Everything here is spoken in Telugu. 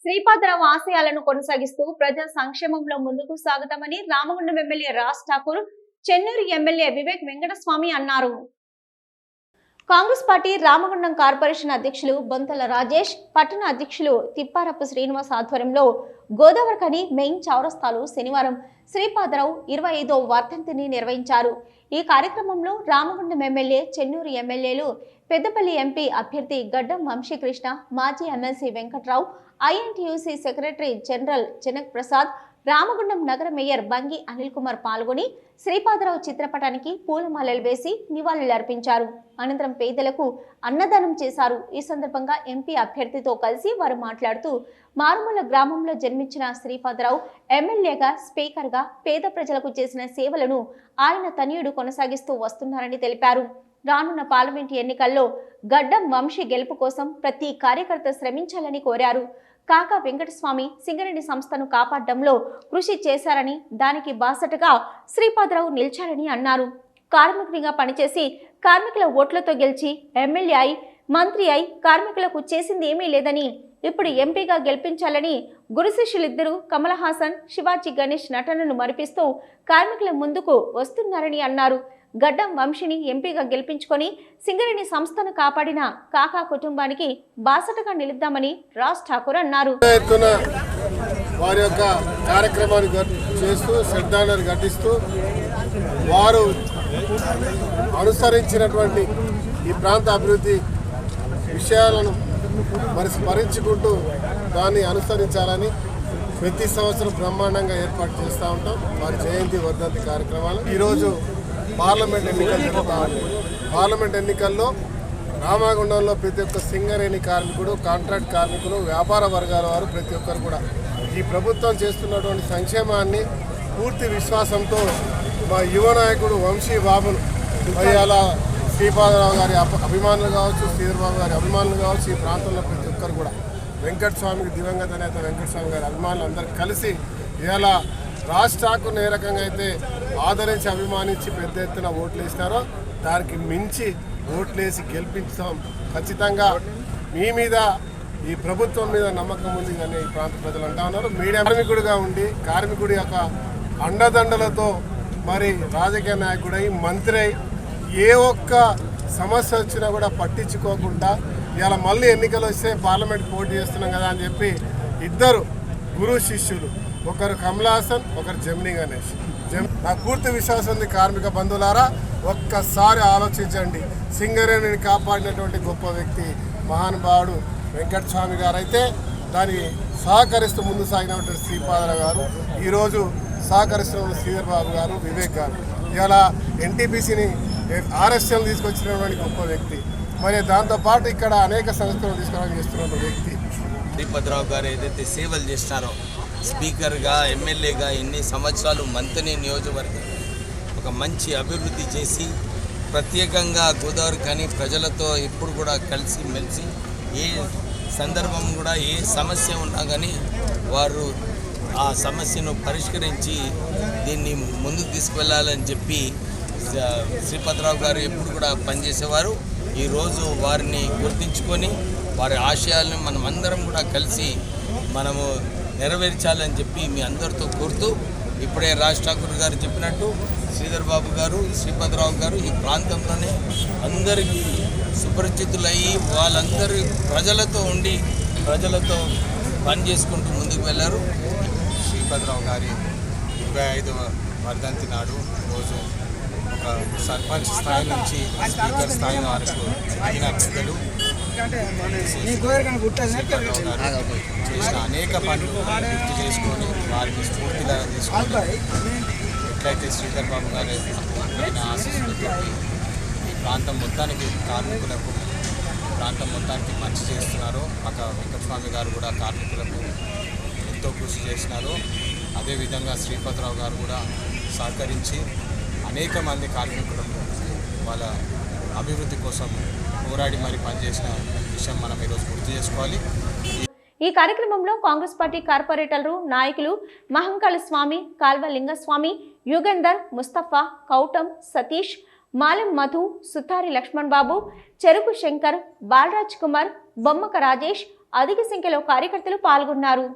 శ్రీపాదరావు ఆశయాలను కొనసాగిస్తూ ప్రజా సంక్షేమంలో ముందుకు సాగుతామని రామగుండం ఎమ్మెల్యే రాజ్ ఠాకూర్, చెన్నూరు ఎమ్మెల్యే వివేక్ వెంకటస్వామి అన్నారు. కాంగ్రెస్ పార్టీ రామగుండం కార్పొరేషన్ అధ్యక్షులు బొంతల రాజేష్, పట్టణ అధ్యక్షులు తిప్పారపు శ్రీనివాస్ ఆధ్వర్యంలో గోదావరిఖని మెయిన్ చౌరస్తాలో శనివారం శ్రీపాదరావు 25వ వర్ధంతిని నిర్వహించారు. ఈ కార్యక్రమంలో రామగుండం ఎమ్మెల్యే, చెన్నూరు ఎమ్మెల్యేలు, పెద్దపల్లి ఎంపీ అభ్యర్థి గడ్డం వంశీకృష్ణ, మాజీ MLC Venkatrao, INTUC secretary general Janak Prasad, Ramagundam నగర మేయర్ బంగి అనిల్ కుమార్ పాల్గొని శ్రీపాదరావు చిత్రపటానికి పూలమాలలు వేసి నివాళులర్పించారు. అనంతరం పేదలకు అన్నదానం చేశారు. ఈ సందర్భంగా ఎంపీ అభ్యర్థితో కలిసి వారు మాట్లాడుతూ మారుమూల గ్రామంలో జన్మించిన శ్రీపాదరావు ఎమ్మెల్యేగా, స్పీకర్గా పేద ప్రజలకు చేసిన సేవలను ఆయన తనయుడు కొనసాగిస్తూ వస్తున్నారని తెలిపారు. రానున్న పార్లమెంటు ఎన్నికల్లో గడ్డం వంశీ గెలుపు కోసం ప్రతి కార్యకర్త శ్రమించాలని కోరారు. కాకా వెంకటస్వామి సింగరేణి సంస్థను కాపాడడంలో కృషి చేశారని, దానికి బాసటగా శ్రీపాదరావు నిలిచారని అన్నారు. కార్మికునిగా పనిచేసి కార్మికుల ఓట్లతో గెలిచి ఎమ్మెల్యే అయి, మంత్రి అయి కార్మికులకు చేసింది ఏమీ లేదని, ఇప్పుడు ఎంపీగా గెలిపించాలని గురు శిష్యులిద్దరూ కమల్ హాసన్, శివాజీ గణేష్ నటనను మరిపిస్తూ కార్మికుల ముందుకు వస్తున్నారని అన్నారు. గడ్డం వంశీని ఎంపీగా గెలిపించుకొని సింగరేణి సంస్థను కాపాడిన కాకా కుటుంబానికి బాసటగా నిలుద్దామని రాజ్ ఠాకూర్ అన్నారు. వారి యొక్క కార్యక్రమాన్ని చేస్తూ శ్రద్ధాంజలి ఘటిస్తూ వారు అనుసరించినటువంటి ఈ ప్రాంత అభివృద్ధి విషయాలను మరి స్మరించుకుంటూ దాన్ని అనుసరించాలని ప్రతి సంవత్సరం బ్రహ్మాండంగా ఏర్పాటు చేస్తూ ఉంటాం. వారి జయంతి వర్ధంతి కార్యక్రమాలు. ఈరోజు పార్లమెంట్ ఎన్నికలు జరుగుతూ ఉన్నాయి. పార్లమెంట్ ఎన్నికల్లో రామగుండంలో ప్రతి ఒక్క సింగరేణి కార్మికుడు, కాంట్రాక్ట్ కార్మికులు, వ్యాపార వర్గాల వారు ప్రతి ఒక్కరు కూడా ఈ ప్రభుత్వం చేస్తున్నటువంటి సంక్షేమాన్ని పూర్తి విశ్వాసంతో మా యువ నాయకుడు వంశీ బాబును అలా శ్రీపాదరావు గారి అభిమానులు కావచ్చు, శ్రీధర్బాబు గారి అభిమానులు కావచ్చు, ఈ ప్రాంతంలో ప్రతి ఒక్కరు కూడా వెంకటస్వామికి, దివంగత నేత వెంకటస్వామి గారి అభిమానులు అందరూ కలిసి ఇలా రాజ్ ఠాకూర్ని ఏ రకంగా అయితే ఆదరించి అభిమానించి పెద్ద ఎత్తున ఓట్లు వేసినారో దానికి మించి ఓట్లేసి గెలిపించాం. ఖచ్చితంగా మీ మీద, ఈ ప్రభుత్వం మీద నమ్మకం ఉంది కానీ ఈ ప్రాంత ప్రజలు అంటా ఉన్నారు. మీడియా కార్మికుడిగా ఉండి కార్మికుడి యొక్క అండదండలతో మరి రాజకీయ నాయకుడై, మంత్రి అయి, ఏ ఒక్క సమస్య వచ్చినా కూడా పట్టించుకోకుండా ఇలా మళ్ళీ ఎన్నికలు వస్తే పార్లమెంట్ పోటీ చేస్తున్నాం కదా అని చెప్పి ఇద్దరు గురు శిష్యులు, ఒకరు కమల్ హాసన్, ఒకరు జమినీ గణేష్. నాకు పూర్తి విశ్వాసం ఉంది. కార్మిక బంధువులారా, ఒక్కసారి ఆలోచించండి. సింగరేణిని కాపాడినటువంటి గొప్ప వ్యక్తి మహానుభావుడు వెంకటస్వామి గారు అయితే దాన్ని సహకరిస్తూ ముందు సాగినటువంటి శ్రీపాదరావు గారు, ఈరోజు సహకరిస్తున్న శ్రీధర్ బాబు గారు, వివేక్ గారు, ఇలా ఎన్టీపీసీని ఆర్ఎస్ఎల్ తీసుకొచ్చినటువంటి గొప్ప వ్యక్తి. మరి దాంతోపాటు ఇక్కడ అనేక సంస్థలు తీసుకురావడం చేస్తున్న వ్యక్తి శ్రీపాదరావు గారు ఏదైతే సేవలు చేస్తారో, స్పీకర్గా, ఎమ్మెల్యేగా ఎన్ని సంవత్సరాలు మంత్రి నియోజకవర్గం ఒక మంచి అభివృద్ధి చేసి ప్రత్యేకంగా గోదావరి కానీ ప్రజలతో ఎప్పుడు కూడా కలిసి మెలిసి ఏ సందర్భం కూడా ఏ సమస్య ఉన్నా కానీ వారు ఆ సమస్యను పరిష్కరించి దీన్ని ముందుకు తీసుకువెళ్ళాలని చెప్పి శ్రీపాదరావు గారు ఎప్పుడు కూడా పనిచేసేవారు. ఈరోజు వారిని గుర్తించుకొని వారి ఆశయాలను మనం అందరం కూడా కలిసి మనము నెరవేర్చాలని చెప్పి మీ అందరితో కోరుతూ, ఇప్పుడే రాజ్ ఠాకూర్ గారు చెప్పినట్టు శ్రీధర్ బాబు గారు, శ్రీపాదరావు గారు ఈ ప్రాంతంలోనే అందరికీ సుపరిచితులయ్యి వాళ్ళందరూ ప్రజలతో ఉండి ప్రజలతో పని చేసుకుంటూ ముందుకు వెళ్ళారు. శ్రీపాదరావు గారి 25వ వర్ధంతి నాడు రోజు ఒక సర్పంచ్ స్థాయి నుంచి స్పీకర్ స్థాయి వరకు ఎదిగిన పెద్దలు చేసిన అనేక పనులు గుర్తు చేసుకొని వారిని స్ఫూర్తిగా తీసుకొని ఎట్లయితే శ్రీధర్ బాబు గారు ఆశీస్సులతో ఈ ప్రాంతం మొత్తానికి కార్మికులకు ప్రాంతం మొత్తానికి మంచి చేస్తున్నారో, ఒక వెంకటస్వామి గారు కూడా కార్మికులకు ఎంతో కృషి చేసినారు. అదేవిధంగా శ్రీపాదరావు గారు కూడా సహకరించి అనేక మంది కార్మికులకు వాళ్ళ అభివృద్ధి కోసం పోరాడి మరి పనిచేసిన విషయం మనం ఈరోజు గుర్తు చేసుకోవాలి. ఈ కార్యక్రమంలో కాంగ్రెస్ పార్టీ కార్పొరేటర్లు, నాయకులు మహంకాళ స్వామి, కాల్వ లింగస్వామి, యుగంధర్, ముస్తఫా, కౌటం, సతీష్, మాలెం మధు, సుతారి లక్ష్మణ్ బాబు, చెరుకు శంకర్, బాలరాజ్ కుమార్, బొమ్మక రాజేష్, అధిక సంఖ్యలో కార్యకర్తలు పాల్గొన్నారు.